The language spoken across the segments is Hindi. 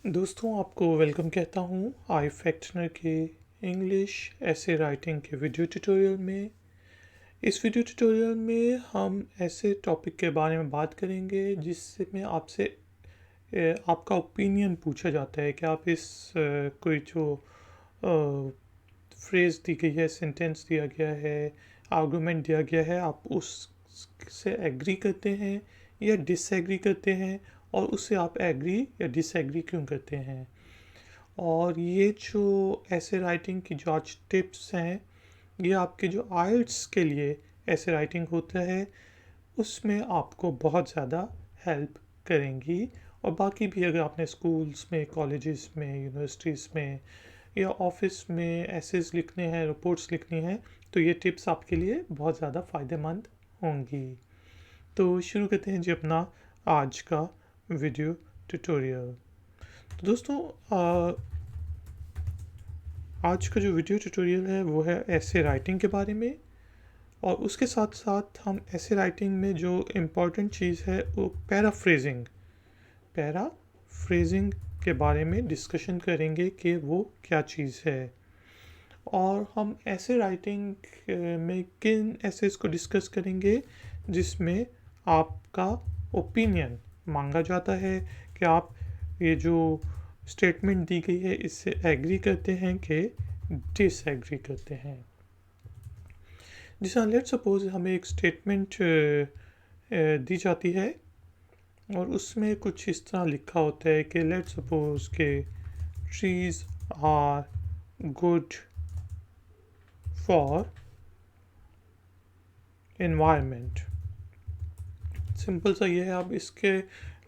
दोस्तों आपको वेलकम कहता हूँ आई फैक्टनर के इंग्लिश ऐसे राइटिंग के वीडियो ट्यूटोरियल में। इस वीडियो ट्यूटोरियल में हम ऐसे टॉपिक के बारे में बात करेंगे जिसमें आपसे आपका ओपिनियन पूछा जाता है कि आप इस कोई जो फ्रेज़ दी गई है, सेंटेंस दिया गया है, आर्गुमेंट दिया गया है, आप उससे एग्री करते हैं या डिसएग्री करते हैं, और उससे आप एग्री या डिसएग्री क्यों करते हैं। और ये जो ऐसे राइटिंग की जो आज टिप्स हैं, ये आपके जो आइल्स के लिए ऐसे राइटिंग होता है उसमें आपको बहुत ज़्यादा हेल्प करेंगी। और बाकी भी अगर आपने स्कूल्स में, कॉलेजेस में, यूनिवर्सिटीज़ में या ऑफिस में एसेस लिखने हैं, रिपोर्ट्स लिखनी हैं, तो ये टिप्स आपके लिए बहुत ज़्यादा फ़ायदेमंद होंगी। तो शुरू करते हैं जी अपना आज का वीडियो ट्यूटोरियल। तो दोस्तों आज का जो वीडियो ट्यूटोरियल है वो है ऐसे राइटिंग के बारे में, और उसके साथ साथ हम ऐसे राइटिंग में जो इम्पॉर्टेंट चीज़ है वो पैराफ्रेजिंग के बारे में डिस्कशन करेंगे कि वो क्या चीज़ है। और हम ऐसे राइटिंग में किन एसेस को डिस्कस करेंगे जिसमें आपका ओपिनियन मांगा जाता है कि आप ये जो स्टेटमेंट दी गई है इससे एग्री करते हैं कि डिसएग्री करते हैं। जैसा लेट सपोज हमें एक स्टेटमेंट दी जाती है और उसमें कुछ इस तरह लिखा होता है कि लेट सपोज के trees are good for environment. Simple सा ये है। अब इसके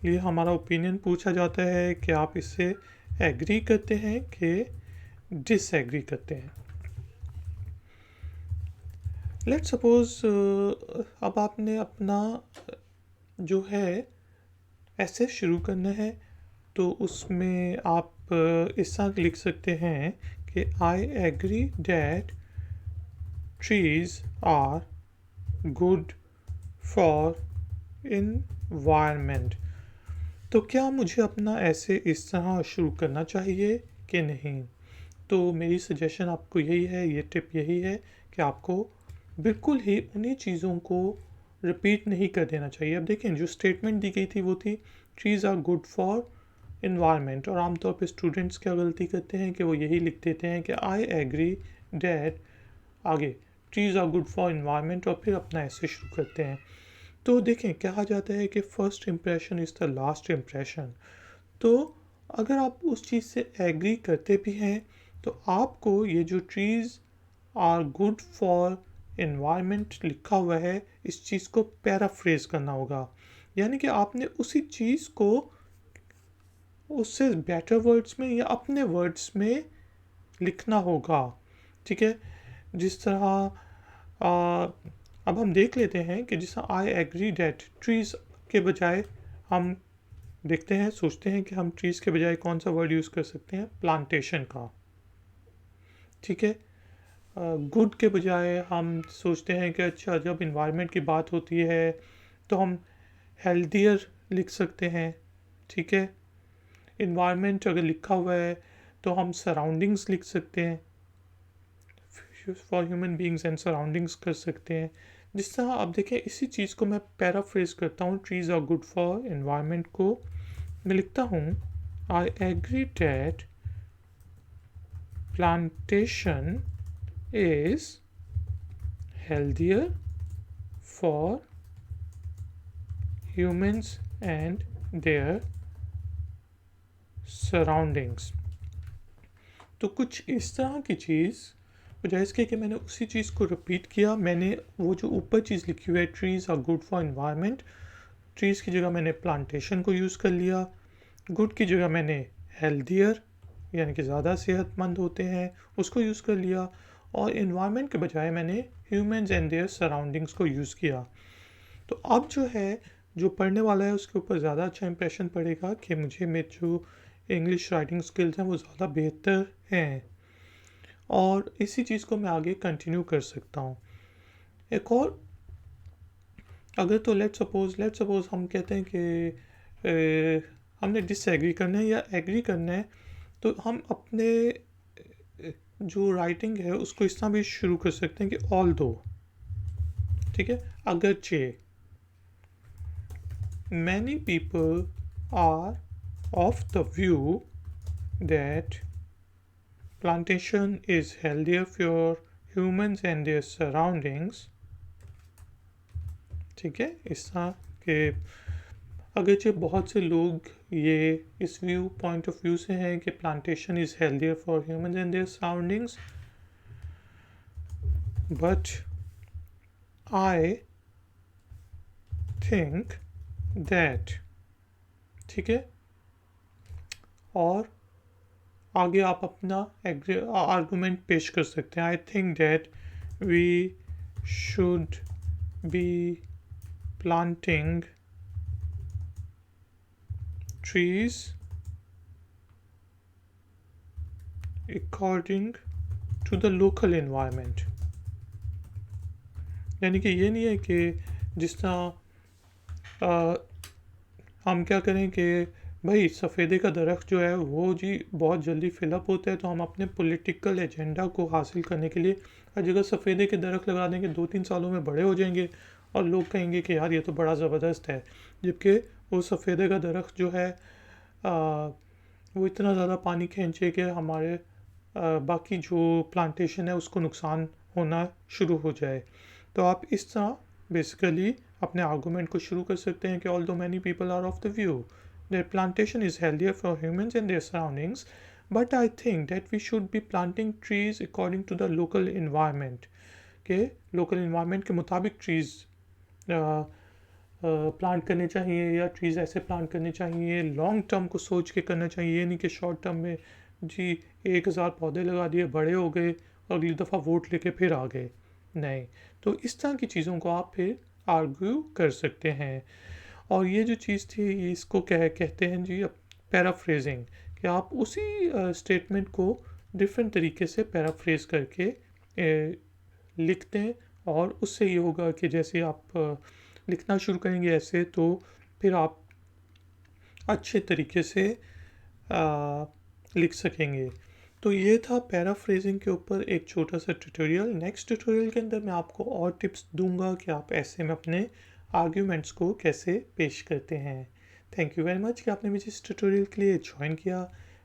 लिए हमारा ओपिनियन पूछा जाता है कि आप इससे एग्री करते हैं कि डिसएग्री करते हैं। लेट सपोज अब आपने अपना जो है ऐसे शुरू करना है, तो उसमें आप इस तरह लिख सकते हैं कि I agree that trees are good for environment. तो क्या मुझे अपना ऐसे इस तरह शुरू करना चाहिए कि नहीं? तो मेरी सजेशन आपको यही है, ये टिप यही है कि आपको बिल्कुल ही उन्हीं चीज़ों को रिपीट नहीं कर देना चाहिए। अब देखें, जो स्टेटमेंट दी गई थी वो थी trees are good for environment, और आमतौर पे स्टूडेंट्स क्या गलती करते हैं कि वो यही लिख देते हैं कि आई एग्री डैट आगे trees are good for environment, और फिर अपना ऐसे शुरू करते हैं। तो देखें, कहा जाता है कि first impression is the last impression. तो अगर आप उस चीज़ से एग्री करते भी हैं तो आपको ये जो trees are good for environment लिखा हुआ है इस चीज़ को पैराफ्रेज करना होगा, यानी कि आपने उसी चीज़ को उससे बेटर वर्ड्स में या अपने वर्ड्स में लिखना होगा। ठीक है। जिस तरह अब हम देख लेते हैं कि जिस आई एग्री डेट ट्रीज़ के बजाय हम देखते हैं, सोचते हैं कि हम ट्रीज़ के बजाय कौन सा वर्ड यूज़ कर सकते हैं, प्लांटेशन का। ठीक है। गुड के बजाय हम सोचते हैं कि अच्छा, जब इन्वायरमेंट की बात होती है तो हम हेल्दियर लिख सकते हैं। ठीक है। इन्वायरमेंट अगर लिखा हुआ है तो हम सराउंडिंग्स लिख सकते हैं, for human beings and surroundings कर सकते हैं। जिस तरह आप देखें, इसी चीज़ को मैं पैराफ्रेज करता हूँ, trees are good for environment को मैं लिखता हूँ I agree that plantation is healthier for humans and their surroundings। तो कुछ इस तरह की चीज़, बजाय इसके कि मैंने उसी चीज़ को रिपीट किया, मैंने वो जो ऊपर चीज़ लिखी हुई है trees are good for environment, ट्रीज़ की जगह मैंने प्लांटेशन को यूज़ कर लिया। गुड की जगह मैंने हेल्दियर यानी कि ज़्यादा सेहतमंद होते हैं उसको यूज़ कर लिया, और इन्वायरमेंट के बजाय मैंने ह्यूमंस एंड देयर सराउंडिंग्स को यूज़ किया। तो अब जो है, जो पढ़ने वाला है उसके ऊपर ज़्यादा अच्छा इंप्रेशन पड़ेगा कि मुझे मेरे जो इंग्लिश राइटिंग स्किल्स हैं वो ज़्यादा बेहतर हैं, और इसी चीज़ को मैं आगे कंटिन्यू कर सकता हूँ। एक और अगर तो लेट सपोज हम कहते हैं कि हमने डिसएग्री करना है या एग्री करना है, तो हम अपने जो राइटिंग है उसको इस तरह भी शुरू कर सकते हैं कि ऑल दो, ठीक है, अगरचे many people are of the view that plantation is healthier for humans and their surroundings, ठीक है, इस तरह के अगरचे बहुत से लोग ये इस व्यू पॉइंट ऑफ व्यू से हैं कि plantation is healthier for humans and their surroundings, but I think that, ठीक है, और आगे आप अपना आर्गूमेंट पेश कर सकते हैं. I think that we should be planting trees according to the local environment. यानी कि ये नहीं है कि जिस तरह हम क्या करें कि भाई सफ़ेदे का दरख्त जो है वो जी बहुत जल्दी फिलअप होता है, तो हम अपने पॉलिटिकल एजेंडा को हासिल करने के लिए हर जगह सफ़ेदे के दरख्त लगा देंगे, 2-3 सालों में बड़े हो जाएंगे और लोग कहेंगे कि यार ये तो बड़ा ज़बरदस्त है, जबकि वो सफ़ेदे का दरख्त जो है वो इतना ज़्यादा पानी खींचे कि हमारे बाकी जो प्लांटेशन है उसको नुकसान होना शुरू हो जाए. तो आप इस तरह बेसिकली अपने आर्गूमेंट को शुरू कर सकते हैं कि although many people are of the view that plantation is healthier for humans and their surroundings, but I think that we should be planting trees according to the local environment, के लोकल इन्वायरमेंट के मुताबिक ट्रीज़ प्लांट करने चाहिए, या ट्रीज़ ऐसे प्लांट करने चाहिए, लॉन्ग टर्म को सोच के करना चाहिए. ये नहीं कि शॉर्ट टर्म में जी 1000 पौधे लगा दिए, बड़े हो गए और अगली दफ़ा वोट लेके फिर आ गए, नहीं. तो इस तरह की चीज़ों को आप फिर आर्ग्यू कर सकते हैं. और ये जो चीज़ थी इसको कहते हैं जी पैराफ्रेजिंग, कि आप उसी स्टेटमेंट को डिफरेंट तरीके से पैराफ्रेज करके लिखते हैं, और उससे ये होगा कि जैसे आप लिखना शुरू करेंगे ऐसे, तो फिर आप अच्छे तरीके से लिख सकेंगे. तो ये था पैराफ्रेजिंग के ऊपर एक छोटा सा ट्यूटोरियल. नेक्स्ट ट्यूटोरियल के अंदर मैं आपको और टिप्स दूंगा कि आप ऐसे में अपने आर्ग्यूमेंट्स को कैसे पेश करते हैं. थैंक यू वेरी मच कि आपने मुझे इस ट्यूटोरियल के लिए ज्वाइन किया.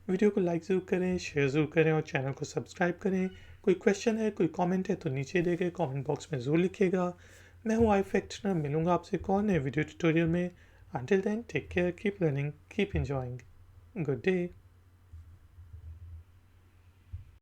वीडियो को लाइक ज़रूर करें, शेयर ज़रूर करें और चैनल को सब्सक्राइब करें. कोई क्वेश्चन है, कोई कमेंट है तो नीचे दिए गए कमेंट बॉक्स में ज़रूर लिखिएगा. मैं हूँ आई फैक्टनर, मिलूँगा आपसे कौन है वीडियो ट्यूटोरियल में. Until then, take care, keep learning, keep enjoying. Good day.